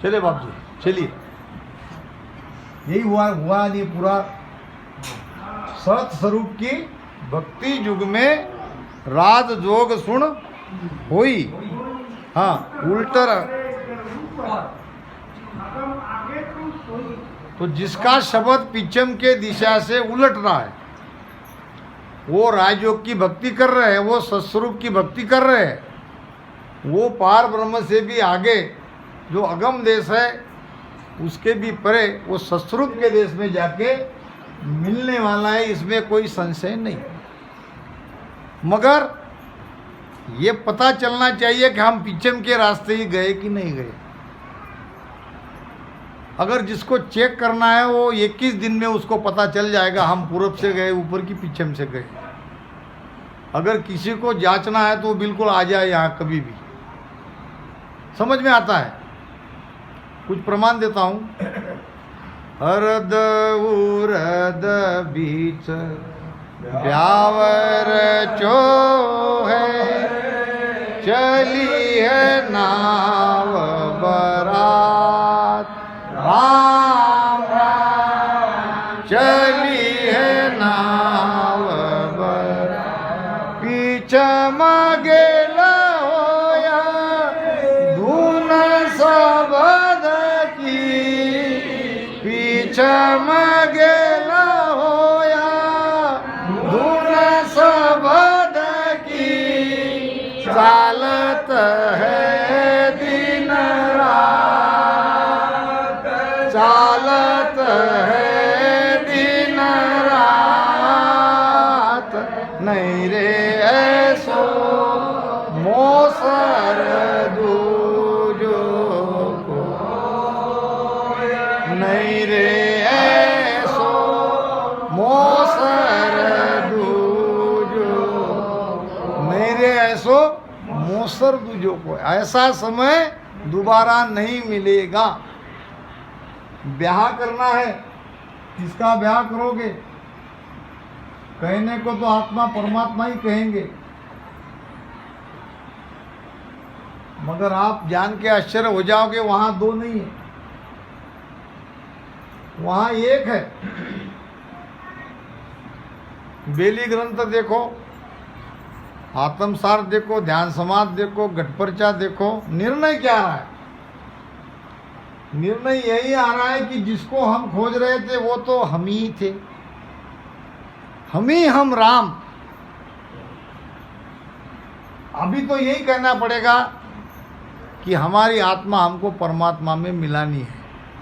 चलिए बाप जी, चलिए। यही हुआ नहीं पूरा। सत स्वरूप की भक्ति युग में राज जोग सुन होई। हाँ, उल्टर। तो जिसका शब्द पिछम के दिशा से उलट रहा है, वो राजयोग की भक्ति कर रहे हैं, वो सत्स्वरूप की भक्ति कर रहे हैं, वो पार ब्रह्म से भी आगे जो अगम देश है उसके भी परे वो सत्स्वरूप के देश में जाके मिलने वाला है, इसमें कोई संशय नहीं। मगर ये पता चलना चाहिए कि हम पिछम के रास्ते ही गए कि नहीं गए। अगर जिसको चेक करना है वो 21 दिन में उसको पता चल जाएगा हम पूरब से गए ऊपर की पिछम से गए। अगर किसी को जांचना है तो वो बिल्कुल आ जाए यहाँ, कभी भी समझ में आता है। कुछ प्रमाण देता हूँ। हरद उरद बीच ब्यावर चो है, चली है नाव बरात राम राम, चली है नाव बरात पीछम गेला होया धुन सबद की, पीछम गेला होया धुन सबद की, चालत है दिन रात, चालत है दिन रात, नहीं रे ऐसो मोसर दूजो को, नहीं रे ऐसो मोसर दूजो, नहीं रे ऐसो मोसर दूजो को। ऐसा समय दोबारा नहीं मिलेगा। ब्याह करना है, किसका ब्याह करोगे? कहने को तो आत्मा परमात्मा ही कहेंगे, मगर आप जान के आश्चर्य हो जाओगे वहां दो नहीं है, वहां एक है। बेली ग्रंथ देखो, आत्मसार देखो, ध्यान समाज देखो, घटपर्चा देखो, निर्णय क्या आ रहा है? निर्णय यही आ रहा है कि जिसको हम खोज रहे थे वो तो हम ही थे, हम राम। अभी तो यही कहना पड़ेगा कि हमारी आत्मा हमको परमात्मा में मिलानी है,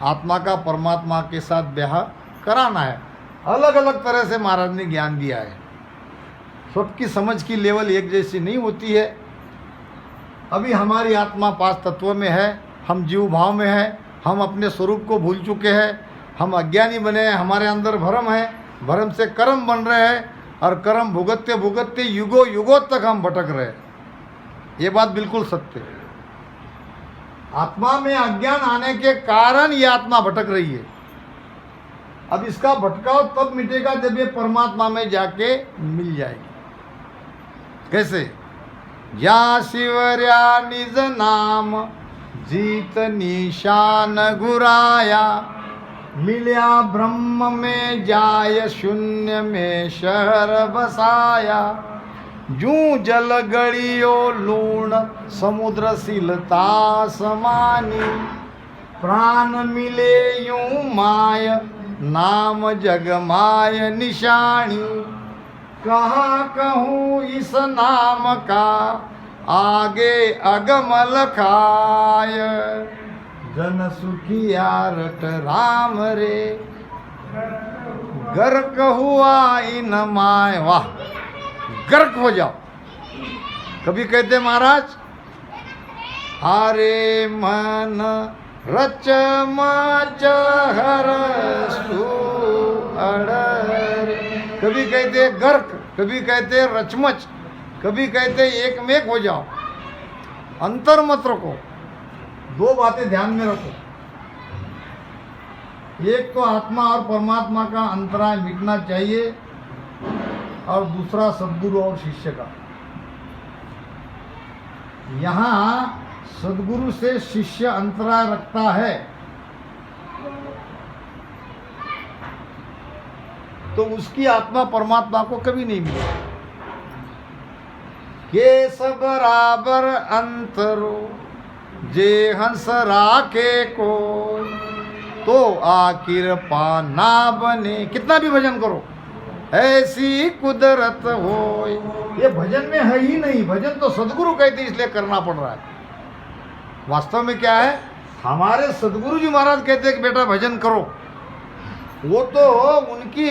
आत्मा का परमात्मा के साथ ब्याह कराना है। अलग अलग तरह से महाराज ने ज्ञान दिया है, सबकी समझ की लेवल एक जैसी नहीं होती है। अभी हमारी आत्मा 5 तत्व में है, हम जीव भाव में है, हम अपने स्वरूप को भूल चुके हैं, हम अज्ञानी बने हैं, हमारे अंदर भ्रम है, भ्रम से कर्म बन रहे हैं और कर्म भुगतते भुगतते युगों युगों तक हम भटक रहे हैं। ये बात बिल्कुल सत्य है। आत्मा में अज्ञान आने के कारण ये आत्मा भटक रही है। अब इसका भटकाव तब मिटेगा जब ये परमात्मा में जाके मिल जाएगी। कैसे? या शिवर्या निज नाम जीत निशान गुराया, मिल्या ब्रह्म में जाय शून्य में शहर बसाया, जूं जल गड़ियो लूण समुद्र सिलता समानी, प्राण मिले यूं माय नाम जग माय निशानी, कहाँ कहूँ इस नाम का आगे अगम लखाय, जन सुखिया रट राम रे गर्क हुआ इन माय। वाह, गर्क हो जाओ। कभी कहते महाराज, हारे मन रच मच हर सु अड़र। कभी कहते गर्क, कभी कहते रचमच, कभी कहते एक में एक हो जाओ। अंतर मत रखो, दो बातें ध्यान में रखो। एक तो आत्मा और परमात्मा का अंतराय मिटना चाहिए, और दूसरा सद्गुरु और शिष्य का। यहाँ सदगुरु से शिष्य अंतराय रखता है तो उसकी आत्मा परमात्मा को कभी नहीं मिलेगी। के सब बराबर अंतरो जे हंस राखे को तो आखिर पाना बने। कितना भी भजन करो ऐसी कुदरत हो, ये भजन में है ही नहीं। भजन तो सदगुरु कहते इसलिए करना पड़ रहा है। वास्तव में क्या है, हमारे सदगुरु जी महाराज कहते हैं कि बेटा भजन करो, वो तो उनकी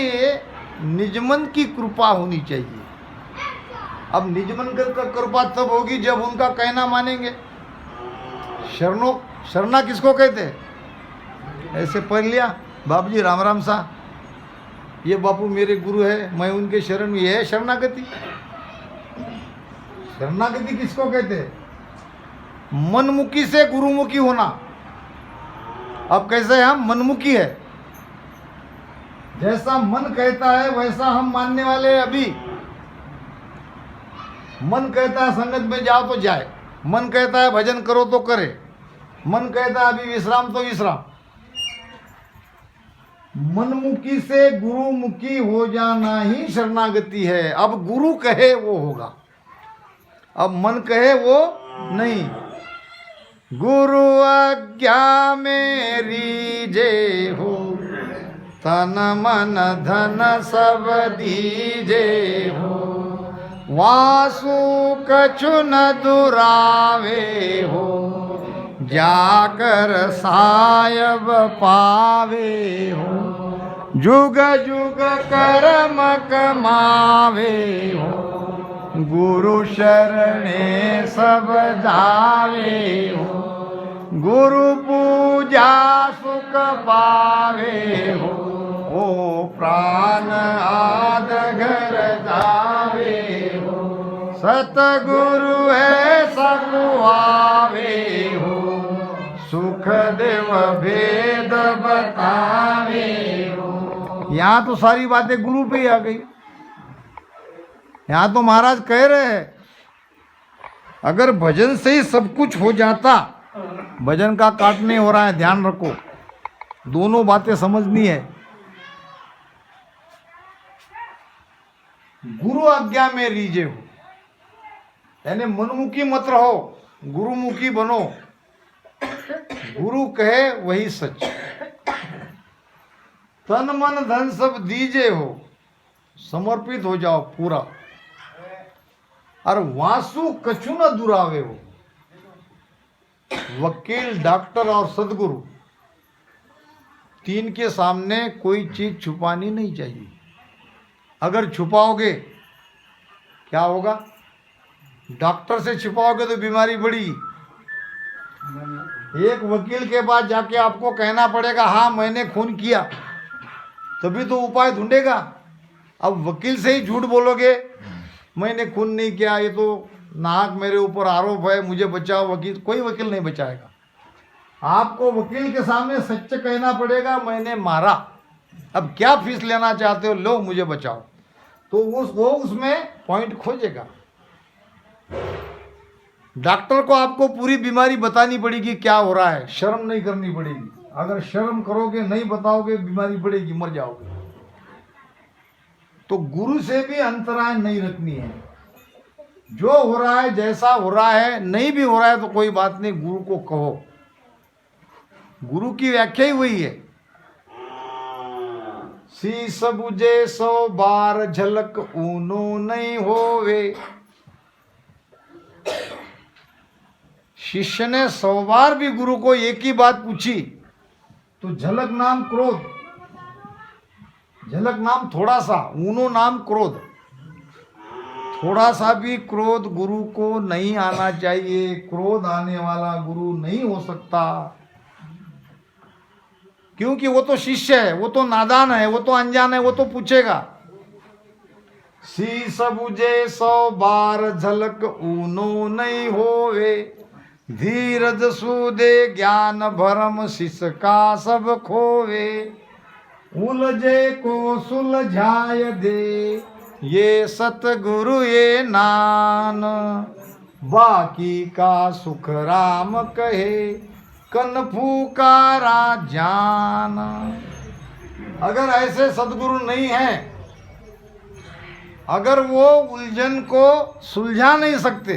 निजमन की कृपा होनी चाहिए। अब निजमन की कृपा तब होगी जब उनका कहना मानेंगे। शरणा किसको कहते हैं? ऐसे पढ़ लिया बाबू जी राम राम सा, ये बापू मेरे गुरु है, मैं उनके शरण में, ये है शरणागति। शरणागति किसको कहते हैं? मनमुखी से गुरुमुखी होना। अब कैसे हम मनमुखी है, जैसा मन कहता है वैसा हम मानने वाले हैं। अभी मन कहता है संगत में जाओ तो जाए, मन कहता है भजन करो तो करे, मन कहता है अभी विश्राम तो विश्राम। मनमुखी से गुरुमुखी हो जाना ही शरणागति है। अब गुरु कहे वो होगा, अब मन कहे वो नहीं। गुरु आज्ञा मेरी जे हो, तन मन धन सब दीजे हो। वासु कछु न दुरावे हो, जाकर सायब पावे हो। जुग जुग कर्म कमावे हो, गुरु शरणे सब जावे हो। गुरु पूजा सुख पावे हो, ओ प्राण आद घर जावे हो। सतगुरु है सकुआवे हो, सुख देव भेद बतावे हो। यहाँ तो सारी बातें गुरु पे ही आ गई। यहाँ तो महाराज कह रहे हैं अगर भजन से ही सब कुछ हो जाता, भजन का काट नहीं हो रहा है, ध्यान रखो, दोनों बातें समझनी है। गुरु आज्ञा में रीजे हो, यानी मनमुखी मत रहो, गुरुमुखी बनो। गुरु कहे वही सच। तन मन धन सब दीजे हो, समर्पित हो जाओ पूरा। और वासु कछु न दुरावे हो, वकील डॉक्टर और सदगुरु तीन के सामने कोई चीज छुपानी नहीं चाहिए। अगर छुपाओगे क्या होगा? डॉक्टर से छुपाओगे तो बीमारी बढ़ेगी। एक वकील के पास जाके आपको कहना पड़ेगा हाँ मैंने खून किया, तभी तो उपाय ढूंढेगा। अब वकील से ही झूठ बोलोगे मैंने खून नहीं किया, ये तो नाहक मेरे ऊपर आरोप है, मुझे बचाओ वकील, कोई वकील नहीं बचाएगा। आपको वकील के सामने सच कहना पड़ेगा मैंने मारा, अब क्या फीस लेना चाहते हो, लो मुझे बचाओ। तो वो उसमें पॉइंट खोजेगा। डॉक्टर को आपको पूरी बीमारी बतानी पड़ेगी क्या हो रहा है, शर्म नहीं करनी पड़ेगी। अगर शर्म करोगे नहीं बताओगे बीमारी बढ़ेगी, मर जाओगे। तो गुरु से भी अंतराय नहीं रखनी है। जो हो रहा है जैसा हो रहा है, नहीं भी हो रहा है तो कोई बात नहीं, गुरु को कहो। गुरु की व्याख्या ही वही है। शीस बुझे 100 बार झलक ऊनो नहीं होवे। शिष्य ने 100 बार भी गुरु को एक ही बात पूछी तो झलक नाम क्रोध, झलक नाम थोड़ा सा, ऊनो नाम क्रोध। थोड़ा सा भी क्रोध गुरु को नहीं आना चाहिए। क्रोध आने वाला गुरु नहीं हो सकता, क्योंकि वो तो शिष्य है, वो तो नादान है, वो तो अनजान है, वो तो पूछेगा। शीस बुझे 100 बार झलक ऊनो नहीं होवे। धीरज सूदे ज्ञान भरम शिष का सब खोवे। उलझे को सुलझाय दे ये सतगुरु ये नान। बाकी का सुख राम कहे, कन फूकारा जान। अगर ऐसे सदगुरु नहीं हैं, अगर वो उलझन को सुलझा नहीं सकते,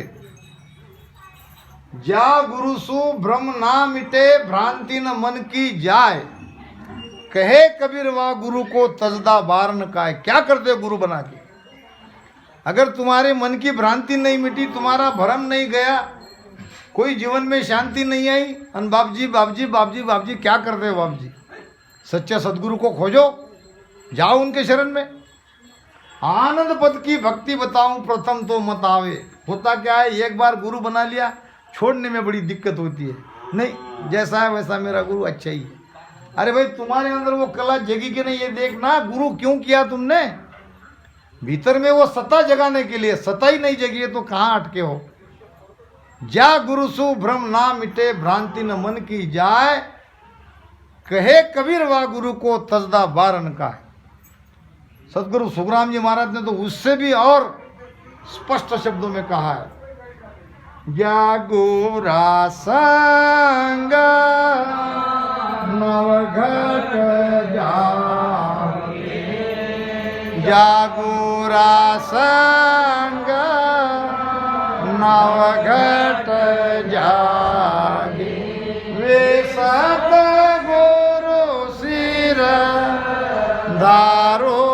जा गुरु सु भ्रम ना मिटे, भ्रांति न मन की जाए, कहे कबीर वाह गुरु को तजदा बारन का। क्या करते हो गुरु बना के? अगर तुम्हारे मन की भ्रांति नहीं मिटी, तुम्हारा भ्रम नहीं गया, कोई जीवन में शांति नहीं आई, अन बाप जी बाप जी बाप जी बाप जी क्या करते हो बाप जी? सच्चे सदगुरु को खोजो, जाओ उनके शरण में। आनंद पद की भक्ति बताऊं प्रथम तो मत आवे। होता क्या है, एक बार गुरु बना लिया, छोड़ने में बड़ी दिक्कत होती है। नहीं, जैसा है वैसा मेरा गुरु अच्छा ही है। अरे भाई, तुम्हारे अंदर वो कला जगी कि नहीं, ये देखना। गुरु क्यों किया तुमने? भीतर में वो सत्ता जगाने के लिए। सत्ता ही नहीं जगी है तो कहाँ अटके हो? जा गुरु सु भ्रम ना मिटे, भ्रांति न मन की जाए, कहे कबीर वाह गुरु को तजदा बारन का है। सदगुरु सुखराम जी महाराज ने तो उससे भी और स्पष्ट शब्दों में कहा है, जागो रासंग नवघट जागे, जागो रासंग नवघट जागे, वे सतगुरु सिर धारो,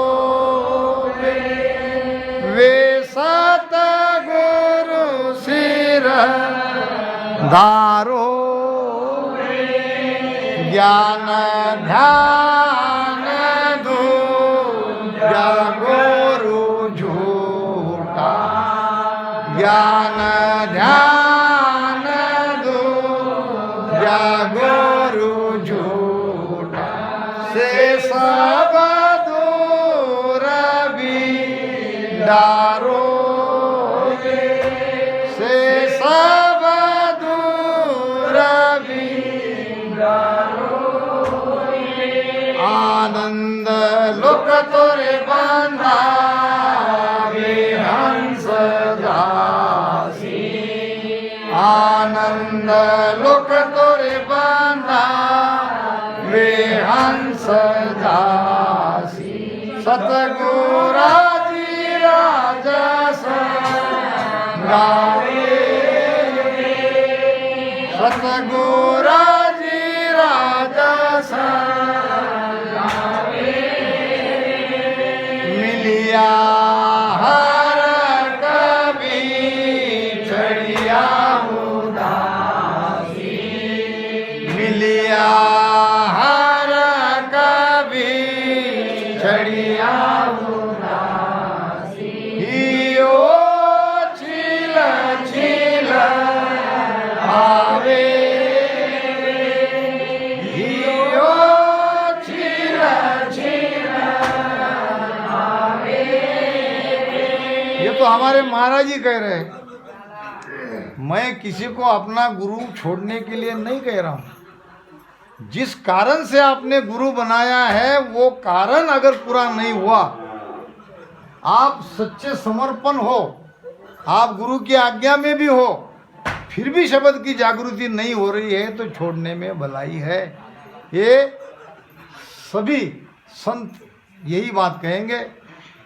वे सतगुरु सिर धारो, ज्ञान ध्यान दो गुरु झूठा, ज्ञान ध्यान दो गुरु झूठा, से सब दूर बिदारो, से सब दूर बिदारो, आनंद लोक तोरे बांधा हंस दासी, आनंद लोक तोरे बांधा वे हंस दासी, सतगुरा जी राजस गावे, सतगुरा जी राजस गावे, मिलिया हर कभी छड़िया उदासी, मिलिया हर कभी छड़िया उदासी, हियो छिल छिल आवे, हियो छिल छिल आवे। ये तो हमारे महाराज जी कह रहे हैं। मैं किसी को अपना गुरु छोड़ने के लिए नहीं कह रहा हूं। जिस कारण से आपने गुरु बनाया है, वो कारण अगर पूरा नहीं हुआ, आप सच्चे समर्पण हो, आप गुरु की आज्ञा में भी हो, फिर भी शब्द की जागृति नहीं हो रही है, तो छोड़ने में भलाई है। ये सभी संत यही बात कहेंगे।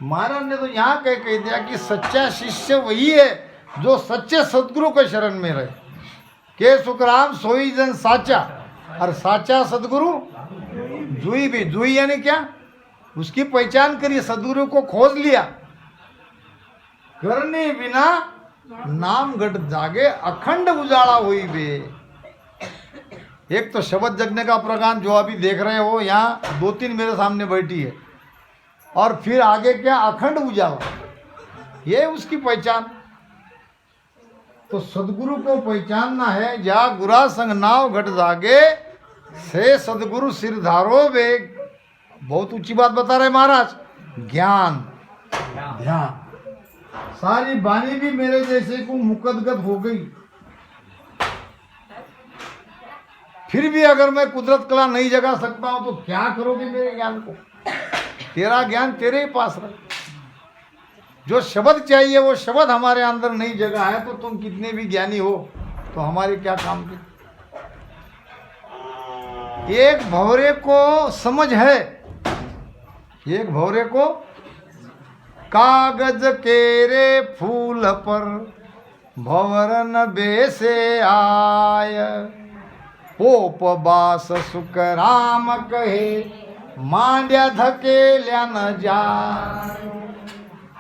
महाराज ने तो यहाँ कह दिया कि सच्चा शिष्य वही है जो सच्चे सदगुरु के शरण में रहे। के सुखराम सोई जन साचा, और साचा सदगुरु जुई भी। जुई यानी क्या? उसकी पहचान करिए, सदगुरु को खोज लिया। करने बिना नाम घट जागे, अखंड उजाला हुई बे। एक तो शब्द जगने का प्रगान जो अभी देख रहे हो, यहाँ 2-3 मेरे सामने बैठी है, और फिर आगे क्या? अखंड उजाला, ये उसकी पहचान। तो सदगुरु को पहचानना है। जा गुरा संग नाव घट जागे, से सदगुरु सिर धारो बे। बहुत ऊंची बात बता रहे महाराज। ज्ञान ध्यान, सारी बानी भी मेरे जैसे को मुकदगत हो गई। फिर भी अगर मैं कुदरत कला नहीं जगा सकता हूं, तो क्या करोगे मेरे ज्ञान को? तेरा ज्ञान तेरे ही पास रहे। जो शब्द चाहिए वो शब्द हमारे अंदर नहीं जगह है, तो तुम कितने भी ज्ञानी हो तो हमारे क्या काम के। एक भंवरे को समझ है, एक भंवरे को कागज के रे फूल पर भंवर न बेसे आय, पोपबास सुख राम कहे मांड्या धकेल्या न जाय।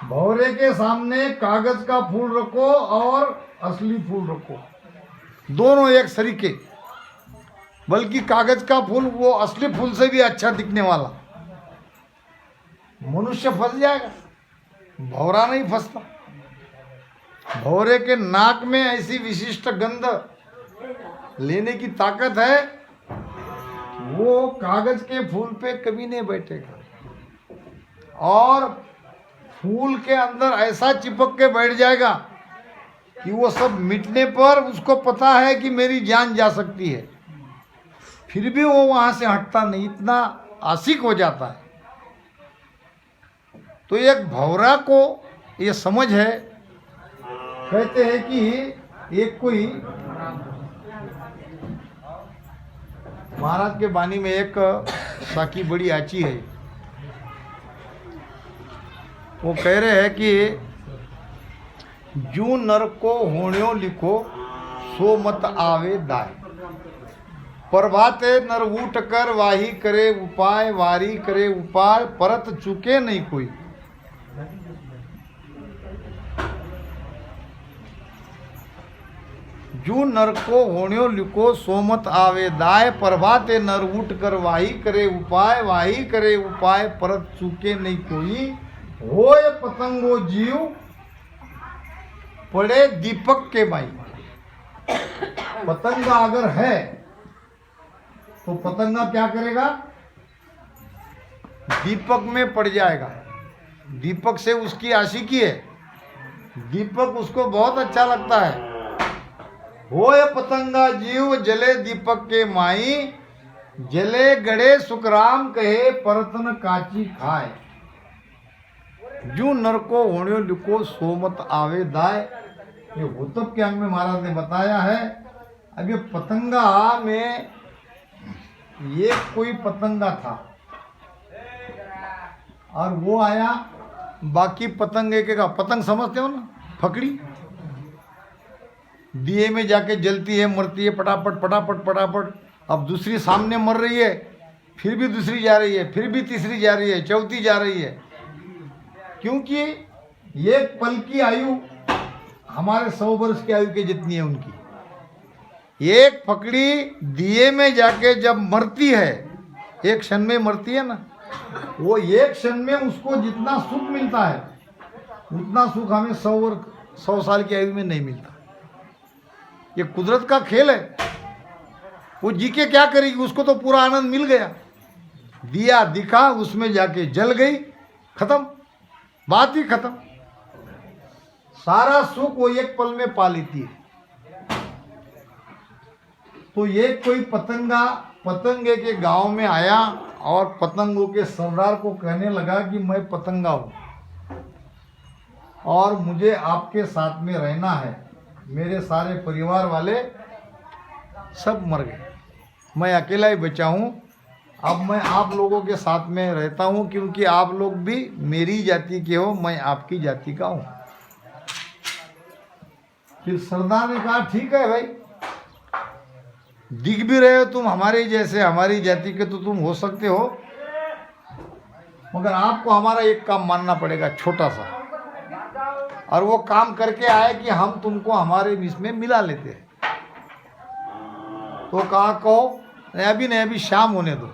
भंवरे के सामने कागज का फूल रखो और असली फूल रखो, दोनों एक सरीके, बल्कि कागज का फूल वो असली फूल से भी अच्छा दिखने वाला। मनुष्य फंस जाएगा, भंवरा नहीं फंसता। भंवरे के नाक में ऐसी विशिष्ट गंध लेने की ताकत है, वो कागज के फूल पे कभी नहीं बैठेगा और फूल के अंदर ऐसा चिपक के बैठ जाएगा कि वो सब मिटने पर उसको पता है कि मेरी जान जा सकती है, फिर भी वो वहां से हटता नहीं, इतना आशिक हो जाता है। तो एक भंवरा को ये समझ है। कहते हैं कि एक कोई महाराज के बानी में एक साकी बड़ी आची है, वो कह रहे हैं कि जू नर को होण्यो लिखो सो मत आवे दाय, प्रभाते नर उठ कर वाही करे उपाय, वारी करे उपाय, परत चुके नहीं कोई। जू नर को होण्यो लिखो सोमत आवे दाय, प्रभाते नर उठ कर वाही करे उपाय, वाही करे उपाय, परत चूके नहीं कोई। होय पतंगो जीव पड़े दीपक के माई। पतंगा अगर है तो पतंगा क्या करेगा, दीपक में पड़ जाएगा। दीपक से उसकी आशिकी है, दीपक उसको बहुत अच्छा लगता है। होय पतंगा जीव जले दीपक के माई, जले गड़े सुखराम कहे परतन काची खाए। जू नर को होण्यो लिखो सोमत आवे दाय, ये होतब के अंग में महाराज ने बताया है। अब ये पतंगा में ये कोई पतंगा था और वो आया, बाकी पतंग एक एक, पतंग समझते हो ना, फकड़ी दिए में जाके जलती है, मरती है, फटाफट फटाफट फटाफट। अब दूसरी सामने मर रही है, फिर भी दूसरी जा रही है, फिर भी तीसरी जा रही है, चौथी जा रही है, क्योंकि एक पल की आयु हमारे 100 वर्ष की आयु के जितनी है उनकी। एक फकड़ी दिए में जाके जब मरती है, एक क्षण में मरती है ना, वो एक क्षण में उसको जितना सुख मिलता है उतना सुख हमें 100 साल की आयु में नहीं मिलता। ये कुदरत का खेल है। वो जी के क्या करेगी, उसको तो पूरा आनंद मिल गया, दिया दिखा, उसमें जाके जल गई, खत्म, बात ही खत्म। सारा सुख वो एक पल में पा लेती है। तो ये कोई पतंगा पतंगे के गांव में आया और पतंगों के सरदार को कहने लगा कि मैं पतंगा हूं और मुझे आपके साथ में रहना है। मेरे सारे परिवार वाले सब मर गए, मैं अकेला ही बचा हूं। अब मैं आप लोगों के साथ में रहता हूं, क्योंकि आप लोग भी मेरी जाति के हो, मैं आपकी जाति का हूं। फिर सरदार ने कहा ठीक है भाई, दिख भी रहे हो तुम हमारे जैसे, हमारी जाति के तो तुम हो सकते हो, मगर आपको हमारा एक काम मानना पड़ेगा छोटा सा, और वो काम करके आए कि हम तुमको हमारे इसमें मिला लेते हैं। तो कहा कहो, अभी नहीं, अभी शाम होने दो।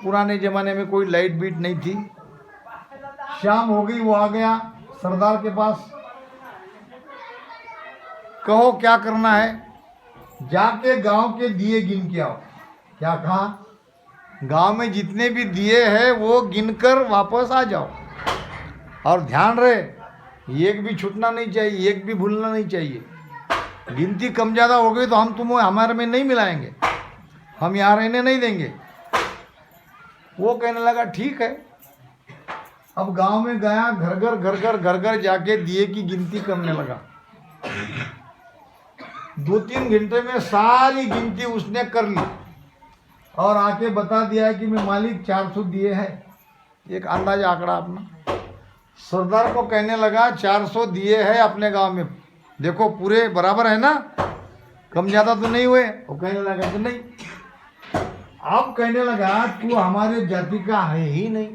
पुराने ज़माने में कोई लाइट बीट नहीं थी। शाम हो गई, वो आ गया सरदार के पास। कहो क्या करना है, जाके गांव के दिए गिन के आओ। क्या कहा, गांव में जितने भी दिए हैं वो गिनकर वापस आ जाओ, और ध्यान रहे एक भी छूटना नहीं चाहिए, एक भी भूलना नहीं चाहिए। गिनती कम ज़्यादा हो गई तो हम तुम्हें हमारे में नहीं मिलाएंगे, हम यहाँ रहने नहीं देंगे। वो कहने लगा ठीक है। अब गांव में गया, घर घर जाके दिए की गिनती करने लगा। 2-3 घंटे में सारी गिनती उसने कर ली और आके बता दिया कि मैं मालिक 400 दिए हैं। एक अंदाजा आंकड़ा अपना। सरदार को कहने लगा 400 दिए हैं अपने गांव में, देखो पूरे बराबर है ना, कम ज़्यादा तो नहीं हुए। वो कहने लगा कि नहीं। अब कहने लगा तू हमारे जाति का है ही नहीं,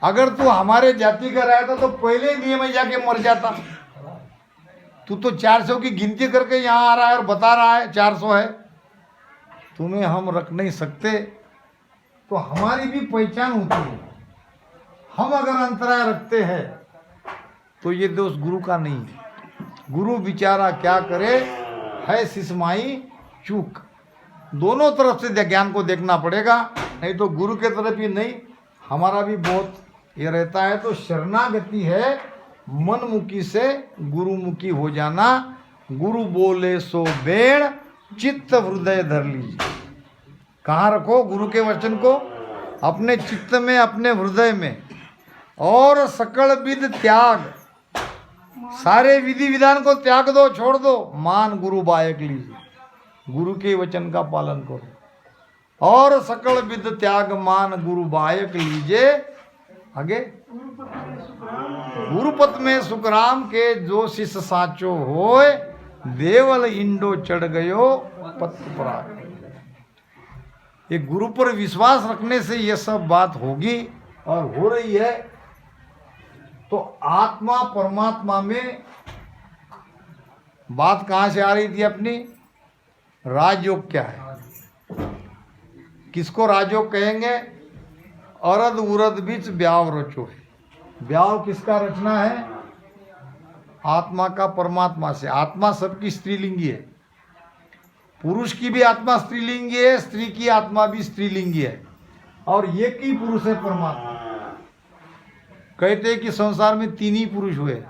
अगर तू हमारे जाति का रहता तो पहले दिए में जाके मर जाता। तू तो 400 की गिनती करके यहाँ आ रहा है और बता रहा है 400 है। तुम्हें हम रख नहीं सकते, तो हमारी भी पहचान होती है। हम अगर अंतराय रखते हैं तो ये दोष गुरु का नहीं है। गुरु बेचारा क्या करे, है सिसमाई चूक। दोनों तरफ से ज्ञान को देखना पड़ेगा, नहीं तो गुरु के तरफ ही नहीं, हमारा भी बहुत ये रहता है। तो शरणागति है मनमुखी से गुरुमुखी हो जाना। गुरु बोले सो बेड़, चित्त हृदय धर लीजिए। कहाँ रखो गुरु के वचन को? अपने चित्त में, अपने हृदय में। और सकल विध त्याग, सारे विधि विधान को त्याग दो, छोड़ दो। मान गुरु बायक लीजिए, गुरु के वचन का पालन करो। और सकल विध त्याग मान गुरु बायक लीजिए। आगे गुरुपत में सुखराम के जो शिष्य साचो होए, देवल इंडो चढ़ गयो पत पराग। ये गुरु पर विश्वास रखने से ये सब बात होगी और हो रही है। तो आत्मा परमात्मा में बात कहाँ से आ रही थी अपनी? राजयोग क्या है? किसको राजयोग कहेंगे? अरद उरद बीच ब्याव रचो है। ब्याव किसका रचना है? आत्मा का परमात्मा से। आत्मा सबकी स्त्रीलिंगी है, पुरुष की भी आत्मा स्त्रीलिंगी है, स्त्री की आत्मा भी स्त्रीलिंगी है, और एक ही पुरुष है परमात्मा। कहते हैं कि संसार में 3 ही पुरुष हुए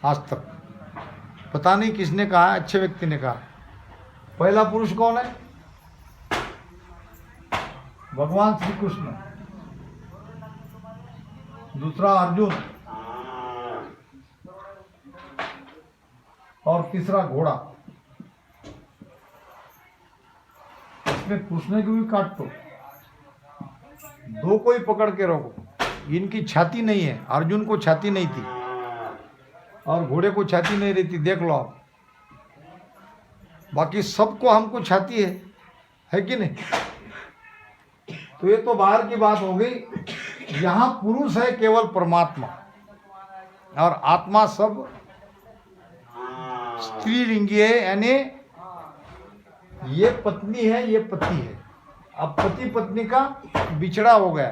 आज तक। पता नहीं किसने कहा, अच्छे व्यक्ति ने कहा। पहला पुरुष कौन है? भगवान श्री कृष्ण। दूसरा अर्जुन, और तीसरा घोड़ा। इसमें कृष्ण को भी काट दो, 2 को ही पकड़ के रखो। इनकी छाती नहीं है, अर्जुन को छाती नहीं थी और घोड़े को छाती नहीं रहती, देख लो आप। बाकी सबको हमको छाती है कि नहीं? तो ये तो बाहर की बात हो गई। यहाँ पुरुष है केवल परमात्मा, और आत्मा सब स्त्रीलिंगी है, यानी ये पत्नी है, ये पति है। अब पति पत्नी का बिछड़ा हो गया,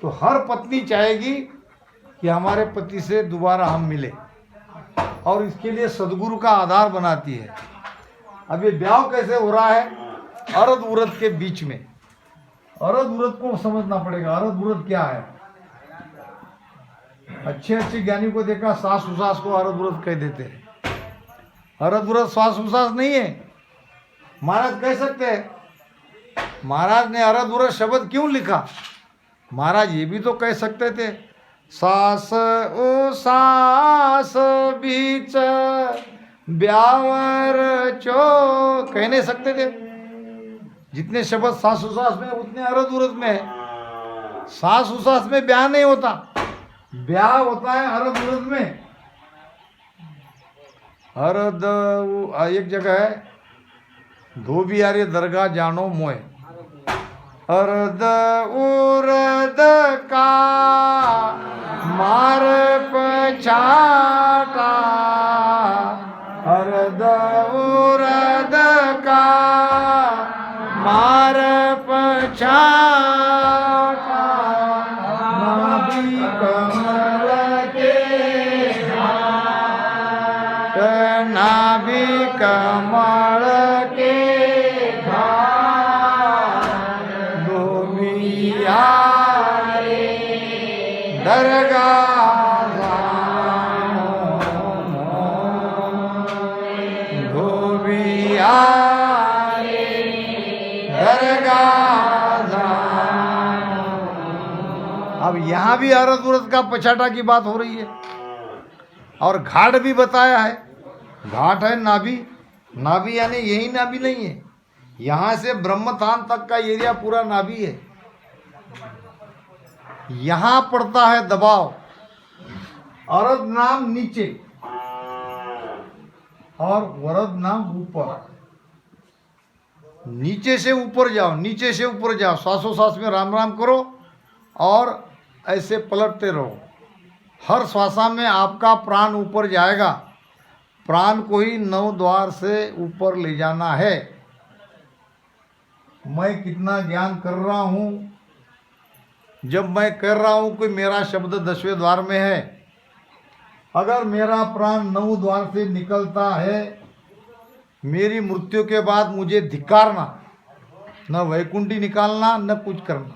तो हर पत्नी चाहेगी कि हमारे पति से दोबारा हम मिले, और इसके लिए सदगुरु का आधार बनाती है। अब ये ब्याह कैसे हो रहा है? अरद उरद के बीच में। अरद उरद को समझना पड़ेगा। अरद उरद क्या है? अच्छे अच्छे ज्ञानी को देखा, सास उसास को अरद उरद कह देते हैं। अरद उरद सास उसास नहीं है। महाराज कह सकते हैं, महाराज ने अरद उरद शब्द क्यों लिखा? महाराज ये भी तो कह सकते थे, सास ओ सास बीच ब्यावर चो, कह नहीं सकते थे? जितने शब्द सास उसास में उतने अरद उरद में है। सास उसास में ब्याह नहीं होता, ब्याह होता है अरद उरद में। अरद एक जगह है, धोबियारे दरगाह जानो मोय। अरद उरद का मार पछाटा, अरद उरद का मार पछाटा, नाभि कमल के घाट, नाभि कमल के घाट, धोबिया दरगाह धोबिया दरगाह यहाँ भी अरद उरद का पछाटा की बात हो रही है। और घाट भी बताया है, घाट है नाभि, नाभि यानी यही नाभि नहीं है, यहाँ से ब्रह्मथान तक का एरिया पूरा नाभि है। यहाँ पड़ता है दबाव, अरद नाम नीचे और वरद नाम ऊपर। नीचे से ऊपर जाओ, नीचे से ऊपर जाओ, श्वासोश्वास में राम राम करो और ऐसे पलटते रहो। हर श्वासा में आपका प्राण ऊपर जाएगा। प्राण को ही 9 द्वार से ऊपर ले जाना है। मैं कितना ज्ञान कर रहा हूँ, जब मैं कर रहा हूँ कि मेरा शब्द 10वें द्वार में है, अगर मेरा प्राण 9 द्वार से निकलता है, मेरी मृत्यु के बाद मुझे धिक्कारना, न वैकुंठी निकालना न कुछ करना,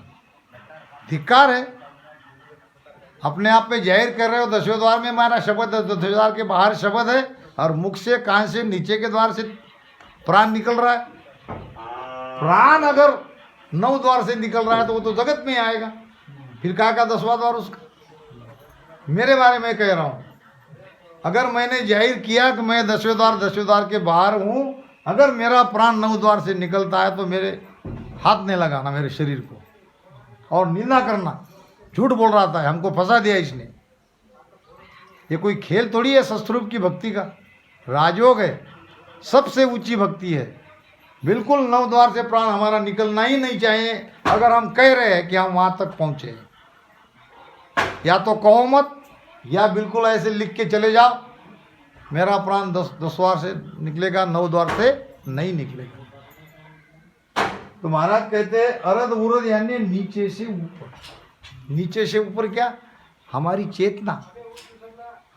धिक्कार है। अपने आप में जाहिर कर रहे हो 10वें द्वार में हमारा शब्द है, 10वें द्वार के बाहर शब्द है और मुख से कान से नीचे के द्वार से प्राण निकल रहा है। प्राण अगर 9 द्वार से निकल रहा है तो वो तो जगत में आएगा, फिर कहाँ का 10वां द्वार उसका। मेरे बारे में कह रहा हूँ, अगर मैंने जाहिर किया कि मैं 10वें द्वार के बाहर हूँ, अगर मेरा प्राण 9 द्वार से निकलता है तो मेरे हाथ नहीं लगाना मेरे शरीर को, और निंदा करना, झूठ बोल रहा था, हमको फंसा दिया इसने। ये कोई खेल थोड़ी है शस्त्ररूप की भक्ति का, राजयोग है, सबसे ऊंची भक्ति है। बिल्कुल 9 द्वार से प्राण हमारा निकलना ही नहीं चाहिए। अगर हम कह रहे हैं कि हम वहाँ तक पहुँचे, या तो कहो मत, या बिल्कुल ऐसे लिख के चले जाओ मेरा प्राण 10 द्वार से निकलेगा, 9 द्वार से नहीं निकलेगा। तो महाराज कहते हैं अरद उरद यानी नीचे से ऊपर। नीचे से ऊपर क्या? हमारी चेतना,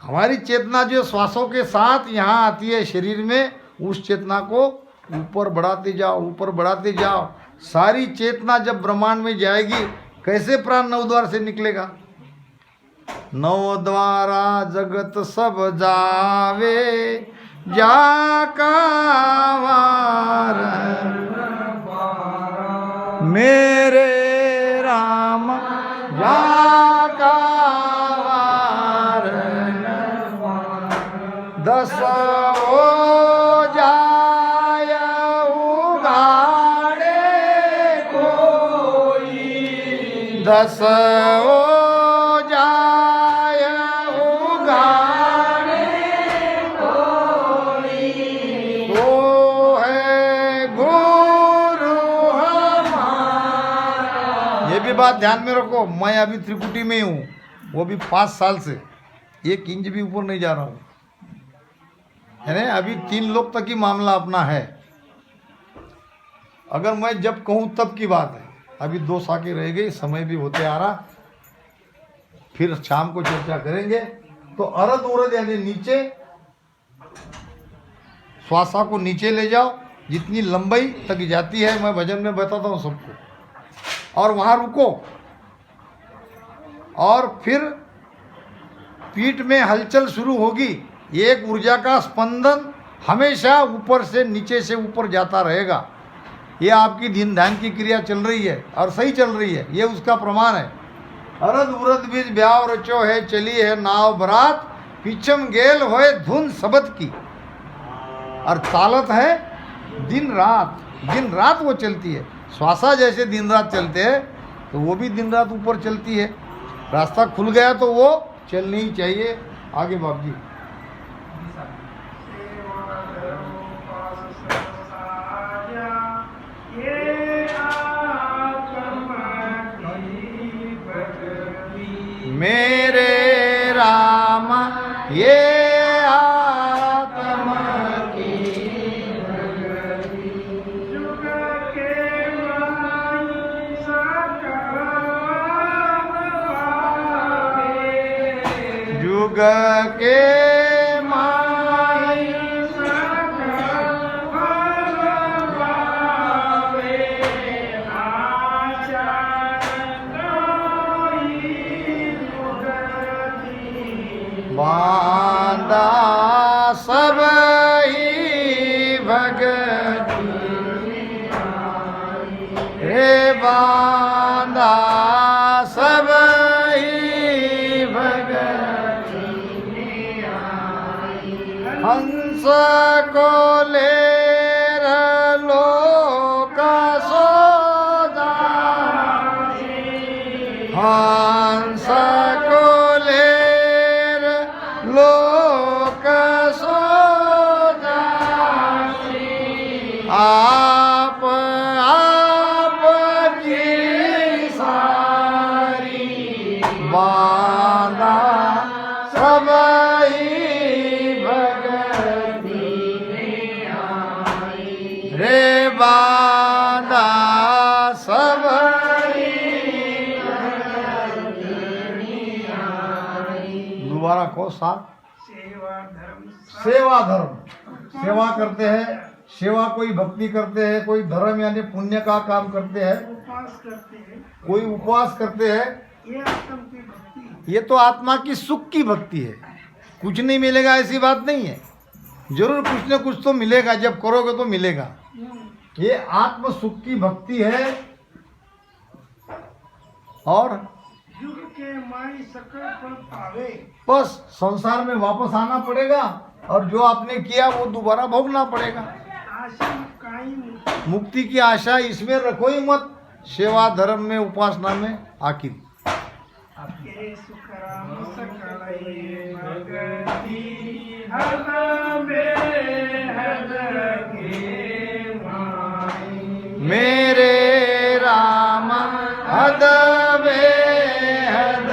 हमारी चेतना जो श्वासों के साथ यहाँ आती है शरीर में, उस चेतना को ऊपर बढ़ाते जाओ, ऊपर बढ़ाते जाओ। सारी चेतना जब ब्रह्मांड में जाएगी, कैसे प्राण 9 द्वार से निकलेगा? 9 द्वारा जगत सब जावे, जाका वार मेरे राम जाका वार 10 हो जाय उगाड़े कोई, 10 हो जाय उगाड़े कोई, वो है गुरु हमारा। ये भी बात ध्यान में रखो, मैं अभी त्रिकुटी में हूँ, वो भी 5 साल से 1 इंच भी ऊपर नहीं जा रहा हूँ, है ना। अभी 3 लोग तक ही मामला अपना है। अगर मैं जब कहूँ तब की बात है, अभी 2 साकें रह गई, समय भी होते आ रहा, फिर शाम को चर्चा करेंगे। तो अरद उरद यानी नीचे, श्वासा को नीचे ले जाओ, जितनी लंबाई तक जाती है, मैं भजन में बताता हूँ सबको, और वहाँ रुको। और फिर पीठ में हलचल शुरू होगी, एक ऊर्जा का स्पंदन हमेशा ऊपर से नीचे से ऊपर जाता रहेगा। ये आपकी ध्यान की क्रिया चल रही है और सही चल रही है, ये उसका प्रमाण है। अरद उरद बीज ब्याव रचो है, चली है नाव बरात, पीछम गेल होए धुन सबद की। और चालत है दिन रात वो चलती है। श्वासा जैसे दिन रात चलते हैं, तो वो भी दिन रात ऊपर चलती है। रास्ता खुल गया तो वो चलनी ही चाहिए। आगे बाप जी। मेरे राम ये आत्मा की जुग के माई जुग के माई बांधा सब ही भगती रे, बांधा सब ही हंस को लेर लोक सोजा, हंस को लेर लोक सोजा, आप की सारी बाधा सब रे बाधा सब दोबारा को साथ सेवा धर्म। सेवा करते हैं, सेवा कोई भक्ति करते हैं, कोई धर्म यानी पुण्य का काम करते हैं, कोई उपवास करते हैं। ये तो आत्मा की सुख की भक्ति है। कुछ नहीं मिलेगा ऐसी बात नहीं है, जरूर कुछ न कुछ तो मिलेगा, जब करोगे तो मिलेगा। ये आत्म सुख की भक्ति है। और युग के माई सकल फल पावे, बस संसार में वापस आना पड़ेगा और जो आपने किया वो दोबारा भोगना पड़ेगा। आशा काई मुक्ति की आशा इसमें रखो ही मत, सेवा धर्म में उपासना में आखिर। आपके सुखराम सकल ये भगति हद बेहद के माई, मेरे राम हद बेहद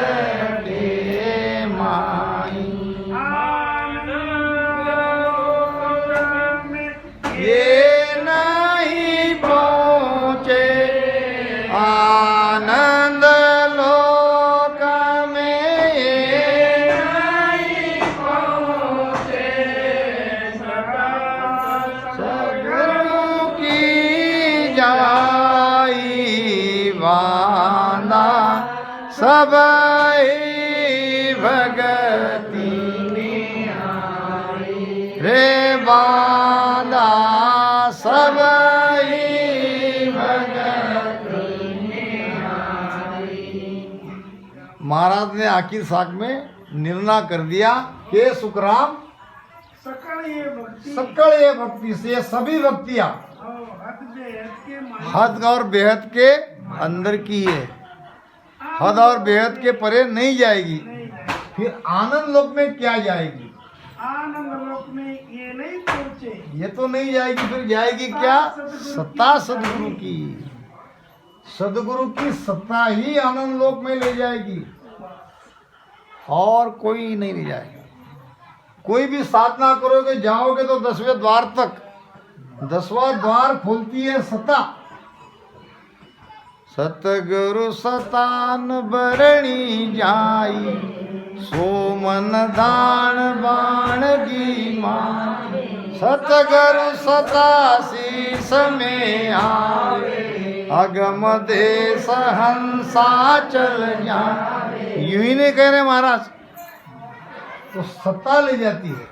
के माई, ये नहीं पहुँचे आनंद लोक में, ये नहीं पहुँचे सद्गुरु की जाई वांदा सब भगति रे बांदा सब महाराज ने आखिर साख में निर्णय कर दिया कि सुखराम सकल ये भक्ति सकल ये भक्ति से सभी भक्तियां हद बेहद के माई, हद और बेहद के अंदर की है, हद और बेहद के परे नहीं जाएगी। फिर आनंद लोक में क्या जाएगी? आनंद लोक में ये नहीं पहुँचे, ये तो नहीं जाएगी, फिर जाएगी क्या? सत्ता सदगुरु की। सदगुरु की सत्ता ही आनंद लोक में ले जाएगी और कोई नहीं ले जाएगा। कोई भी साधना करोगे, जाओगे तो 10वें द्वार तक, 10वां द्वार खोलती है सत्ता। सतगुरु सतान बरणी जाई, सोमन दान बाण की मान, सतगुरु सता शीस में आवे, अगम देश हंसा चल जाए। यूं ही नहीं कह रहे महाराज, तो सत्ता ले जाती है।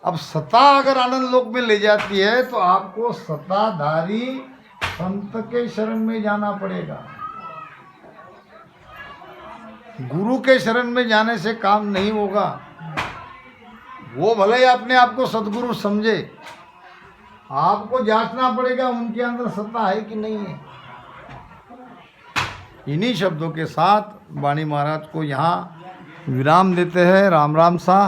अब सत्ता अगर आनंद लोक में ले जाती है तो आपको सत्ताधारी संत के शरण में जाना पड़ेगा। गुरु के शरण में जाने से काम नहीं होगा। वो भले ही अपने आप को सदगुरु समझे, आपको जांचना पड़ेगा उनके अंदर सत्ता है कि नहीं है। इन्हीं शब्दों के साथ वाणी महाराज को यहाँ विराम देते हैं। राम राम सा।